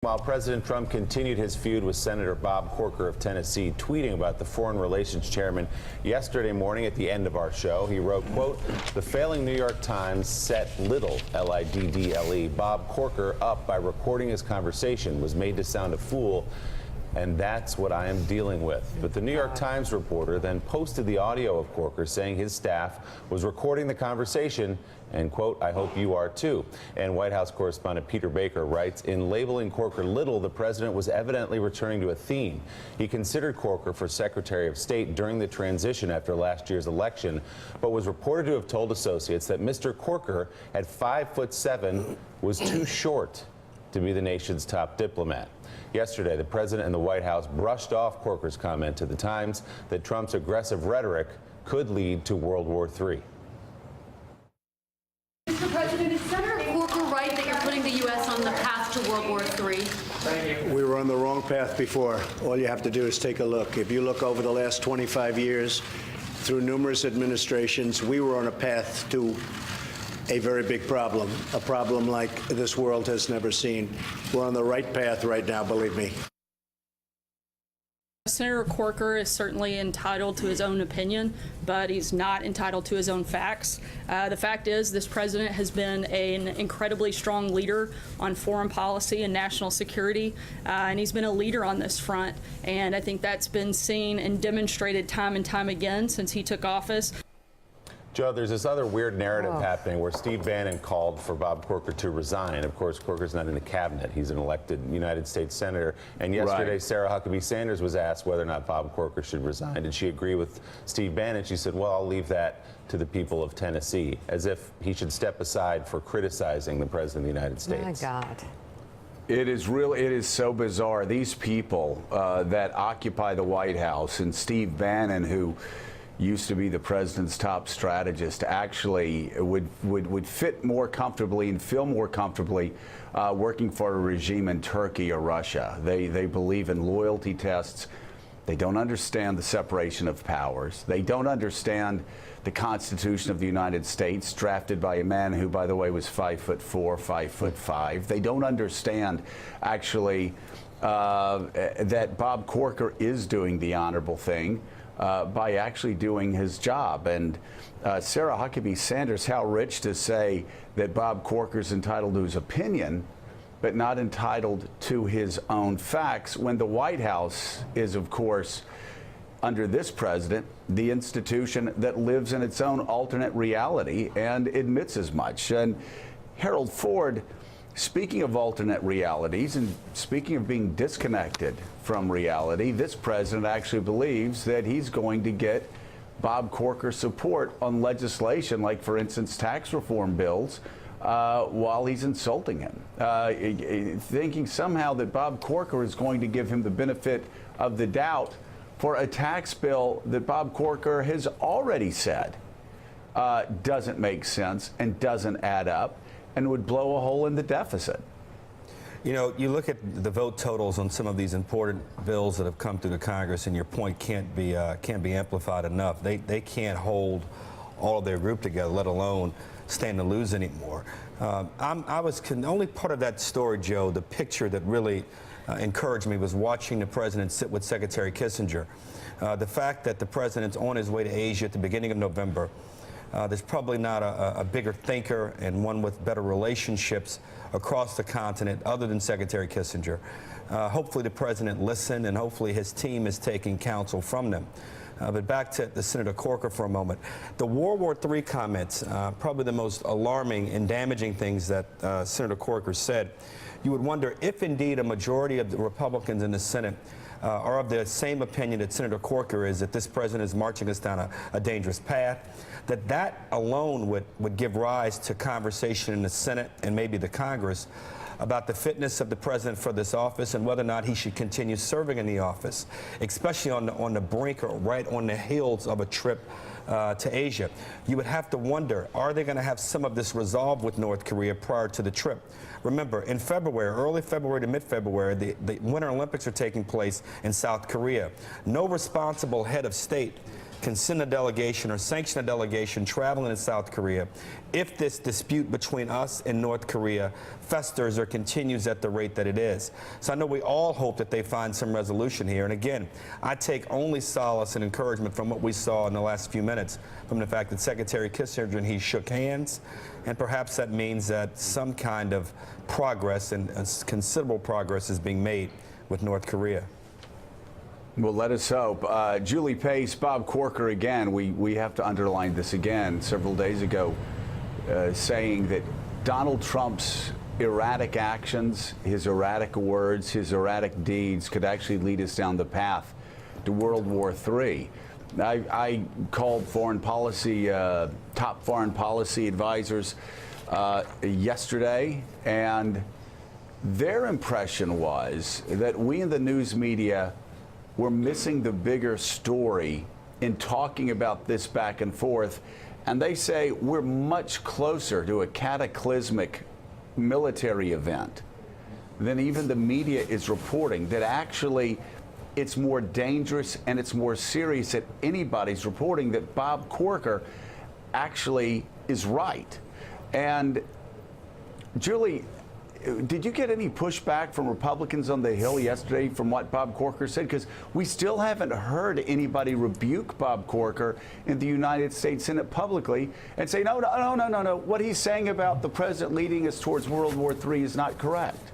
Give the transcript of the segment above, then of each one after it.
While President Trump continued his feud with Senator Bob Corker of Tennessee, tweeting about the Foreign Relations Chairman yesterday morning at the end of our show, he wrote, quote, "The failing New York Times set Liddle, L-I-D-D-L-E, Bob Corker up by recording his conversation, was made to sound a fool, and that's what I am dealing with." But the New York Times reporter then posted the audio of Corker saying his staff was recording the conversation and, quote, "I hope you are too." And White House correspondent Peter Baker writes, in labeling Corker Liddle, the president was evidently returning to a theme. He considered Corker for Secretary of State during the transition after last year's election, but was reported to have told associates that Mr. Corker, at 5'7", was too short to be the nation's top diplomat. Yesterday, the president and the White House brushed off Corker's comment to the Times that Trump's aggressive rhetoric could lead to World War III. Mr. President, is Senator Corker right that you're putting the U.S. on the path to World War III? We were on the wrong path before. All you have to do is take a look. If you look over the last 25 years, through numerous administrations, we were on a path to a very big problem, a problem like this world has never seen. We're on the right path right now, believe me. Senator Corker is certainly entitled to his own opinion, but he's not entitled to his own facts. The fact is, this president has been an incredibly strong leader on foreign policy and national security, and he's been a leader on this front. And I think that's been seen and demonstrated time and time again since he took office. Joe, there's this other weird narrative happening where Steve Bannon called for Bob Corker to resign. Of course, Corker's not in the cabinet. He's an elected United States senator. And yesterday, Sarah Huckabee Sanders was asked whether or not Bob Corker should resign. Did she agree with Steve Bannon? She said, well, I'll leave that to the people of Tennessee, as if he should step aside for criticizing the president of the United States. My God. It is so bizarre. These people that occupy the White House, and Steve Bannon, who used to be the president's top strategist, actually would fit more comfortably and feel more comfortably working for a regime in Turkey or Russia. They believe in loyalty tests. They don't understand the separation of powers. They don't understand the Constitution of the United States, drafted by a man who, by the way, was 5'4", 5'5". They don't understand, actually, that Bob Corker is doing the honorable thing by actually doing his job. And Sarah Huckabee Sanders, how rich to say that Bob Corker's entitled to his opinion, but not entitled to his own facts, when the White House is, of course, under this president, the institution that lives in its own alternate reality and admits as much. And Harold Ford, speaking of alternate realities and speaking of being disconnected from reality, this president actually believes that he's going to get Bob Corker support on legislation like, for instance, tax reform bills while he's insulting him, thinking somehow that Bob Corker is going to give him the benefit of the doubt for a tax bill that Bob Corker has already said doesn't make sense and doesn't add up and would blow a hole in the deficit. You know, you look at the vote totals on some of these important bills that have come through the Congress, and your point can't be amplified enough. They can't hold all of their group together, let alone stand to lose anymore. I was only part of that story, Joe. The picture that really encouraged me was watching the president sit with Secretary Kissinger. The fact that the president's on his way to Asia at the beginning of November. There's probably not a bigger thinker and one with better relationships across the continent other than Secretary Kissinger. Hopefully the president listened, and hopefully his team is taking counsel from them. But back to the Senator Corker for a moment. The World War III comments, probably the most alarming and damaging things that Senator Corker said. You would wonder if indeed a majority of the Republicans in the Senate are of the same opinion that Senator Corker is, that this president is marching us down a dangerous path, that alone would give rise to conversation in the Senate and maybe the Congress about the fitness of the president for this office and whether or not he should continue serving in the office, especially on the brink or right on the heels of a trip to Asia. You would have to wonder, are they going to have some of this resolved with North Korea prior to the trip? Remember, in February, early February to mid-February, the Winter Olympics are taking place in South Korea. No responsible head of state can send a delegation or sanction a delegation traveling to South Korea if this dispute between us and North Korea festers or continues at the rate that it is. So I know we all hope that they find some resolution here. And again, I take only solace and encouragement from what we saw in the last few minutes, from the fact that Secretary Kissinger and he shook hands, and perhaps that means that some kind of progress and considerable progress is being made with North Korea. Well, let us hope. Julie Pace, Bob Corker again. We have to underline this again. Several days ago, saying that Donald Trump's erratic actions, his erratic words, his erratic deeds could actually lead us down the path to World War III. I called foreign policy, top foreign policy advisors yesterday, and their impression was that we in the news media were missing the bigger story in talking about this back and forth. And they say we're much closer to a cataclysmic military event than even the media is reporting, that actually it's more dangerous and it's more serious than anybody's reporting, that Bob Corker actually is right. And Julie, did you get any pushback from Republicans on the Hill yesterday from what Bob Corker said? Because we still haven't heard anybody rebuke Bob Corker in the United States Senate publicly and say, no, what he's saying about the president leading us towards World War III is not correct.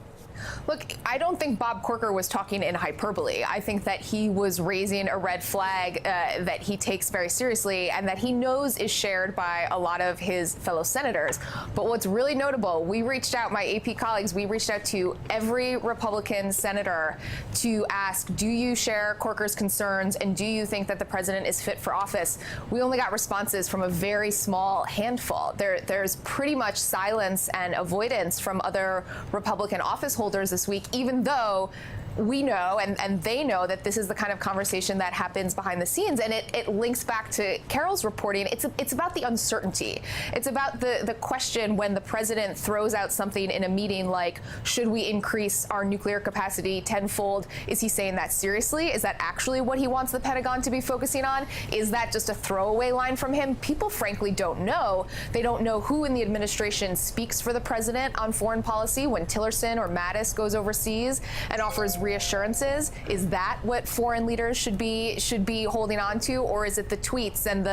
Look, I don't think Bob Corker was talking in hyperbole. I think that he was raising a red flag that he takes very seriously and that he knows is shared by a lot of his fellow senators. But what's really notable, we reached out, my AP colleagues, we reached out to every Republican senator to ask, do you share Corker's concerns and do you think that the president is fit for office? We only got responses from a very small handful. There's pretty much silence and avoidance from other Republican office holders this week, even though we know and they know that this is the kind of conversation that happens behind the scenes. And it links back to Carol's reporting. It's about the uncertainty. It's about the question when the president throws out something in a meeting like, should we increase our nuclear capacity tenfold? Is he saying that seriously? Is that actually what he wants the Pentagon to be focusing on? Is that just a throwaway line from him? People frankly don't know. They don't know who in the administration speaks for the president on foreign policy when Tillerson or Mattis goes overseas and offers reassurances. Is that what foreign leaders should be holding on to, or is it the tweets and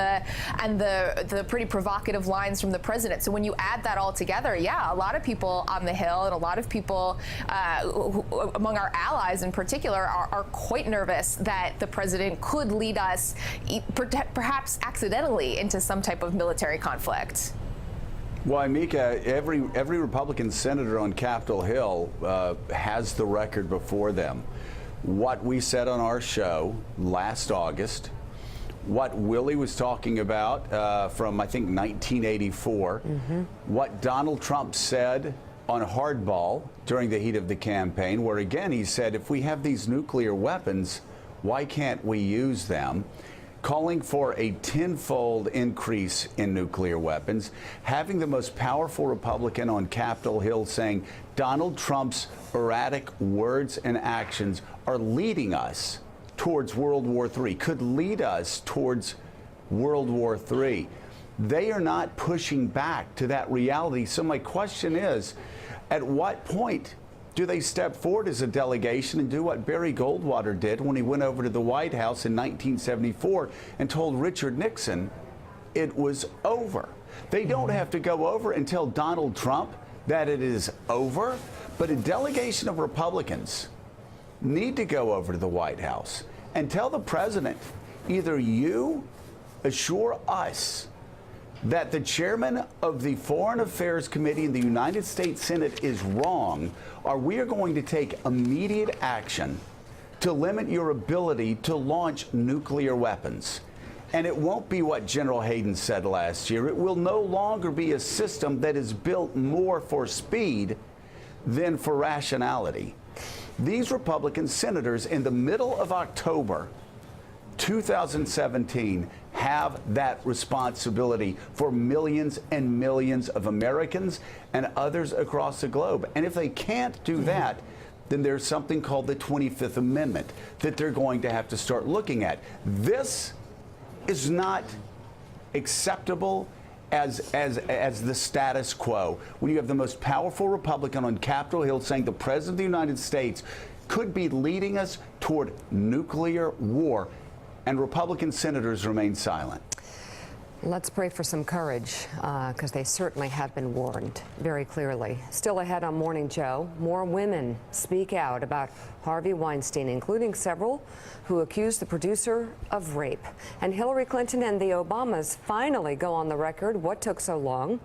the pretty provocative lines from the president? So when you add that all together, yeah, a lot of people on the Hill and a lot of people among our allies in particular are quite nervous that the president could lead us perhaps accidentally into some type of military conflict. Well, Mika, every Republican senator on Capitol Hill has the record before them. What we said on our show last August, what Willie was talking about from, I think, 1984, what Donald Trump said on Hardball during the heat of the campaign, where, again, he said, if we have these nuclear weapons, why can't we use them? Calling for a tenfold increase in nuclear weapons, having the most powerful Republican on Capitol Hill saying Donald Trump's erratic words and actions are leading us towards World War III, could lead us towards World War III. They are not pushing back to that reality. So my question is, at what point do they step forward as a delegation and do what Barry Goldwater did when he went over to the White House in 1974 and told Richard Nixon it was over? They don't have to go over and tell Donald Trump that it is over, but a delegation of Republicans need to go over to the White House and tell the president, either you assure us that the chairman of the Foreign Affairs Committee in the United States Senate is wrong, or we are going to take immediate action to limit your ability to launch nuclear weapons. And it won't be what General Hayden said last year. It will no longer be a system that is built more for speed than for rationality. These Republican senators in the middle of October 2017 have that responsibility for millions and millions of Americans and others across the globe. And if they can't do that, then there's something called the 25th Amendment that they're going to have to start looking at. This is not acceptable as the status quo. When you have the most powerful Republican on Capitol Hill saying the President of the United States could be leading us toward nuclear war, and Republican senators remain silent. Let's pray for some courage, because they certainly have been warned very clearly. Still ahead on Morning Joe, more women speak out about Harvey Weinstein, including several who accused the producer of rape. And Hillary Clinton and the Obamas finally go on the record. What took so long?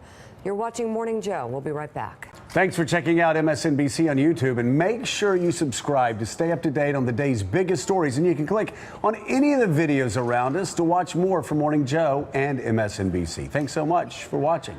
You're watching Morning Joe. We'll be right back. Thanks for checking out MSNBC on YouTube, and make sure you subscribe to stay up to date on the day's biggest stories. And you can click on any of the videos around us to watch more from Morning Joe and MSNBC. Thanks so much for watching.